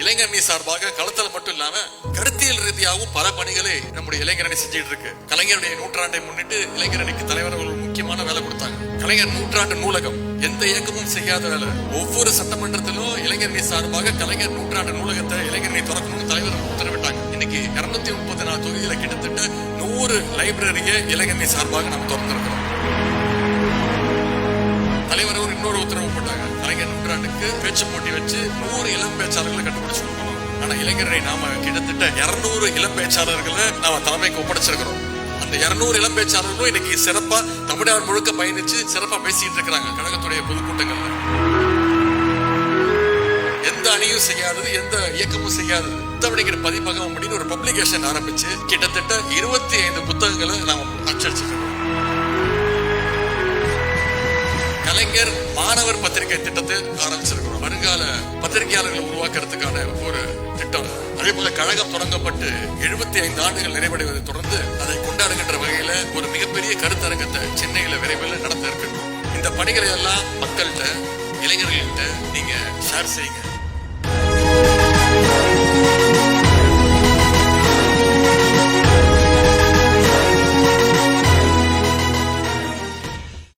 இளைஞரணி சார்பாக களத்தில் மட்டும் இல்லாம கருத்தியல் ரீதியாகவும் பல பணிகளை நம்முடைய இளைஞரணி செஞ்சுட்டு இருக்கு. கலைஞருடைய நூற்றாண்டை முன்னிட்டு இளைஞரணிக்கு தலைவர் ஒரு முக்கியமான வேலை கொடுத்தாங்க. கலைஞர் நூற்றாண்டு நூலகம் எந்த இயக்கமும் செய்யாத வேலை. ஒவ்வொரு சட்டமன்றத்திலும் இளைஞரணி சார்பாக கலைஞர் நூற்றாண்டு நூலகத்தை இளைஞரணி திறக்கணும்னு தலைவர் உத்தரவிட்டாங்க. இன்னைக்கு 234 தொகுதியில கிட்டத்தட்ட 100 லைப்ரரியை இளைஞரணி சார்பாக நம்ம திறந்திருக்கிறோம். தலைவர் ஒரு இன்னொரு உத்தரவு போட்டாங்க. கலைஞர் நூற்றாண்டுக்கு பேச்சு போட்டி வச்சு 100 இளம் பேச்சாளர்களை கண்டுபிடிச்சு கொடுக்கணும். ஆனா இளைஞரை நாம கிட்டத்தட்ட 200 இளம் பேச்சாளர்களை நாம தலைமைக்கு ஒப்படைச்சிருக்கிறோம். அந்த 200 இளம் பேச்சாளர்களும் இன்னைக்கு சிறப்பா தமிழ்நாடு முழுக்க பயணிச்சு சிறப்பா பேசிட்டு இருக்கிறாங்க கழகத்துடைய பொதுக்கூட்டங்கள்ல. எந்த அணியும் செய்யாதது, எந்த இயக்கமும் செய்யாதது தமிழக பதிப்பகம் அப்படின்னு ஒரு பப்ளிகேஷன் ஆரம்பிச்சு கிட்டத்தட்ட 25 புத்தகங்களை நாம அச்சடிச்சிருக்கோம். கலைஞர் மாணவர் பத்திரிகை திட்டத்தை ஆரம்பிச்சிருக்கிறோம். வருங்கால பத்திரிகையாளர்களை உருவாக்குறதுக்கான ஒரு திட்டம். அதே போல கழகம் தொடங்கப்பட்டு 75 ஆண்டுகள் நிறைவடைவதை தொடர்ந்து அதை கொண்டாடுகின்ற வகையில ஒரு மிகப்பெரிய கருத்தரங்கத்தை சென்னையில விரைவில் நடத்த இருக்கின்றோம். இந்த பணிகளை எல்லாம் மக்கள்கிட்ட, இளைஞர்கள்ட்ட நீங்க ஷேர் செய்யுங்க.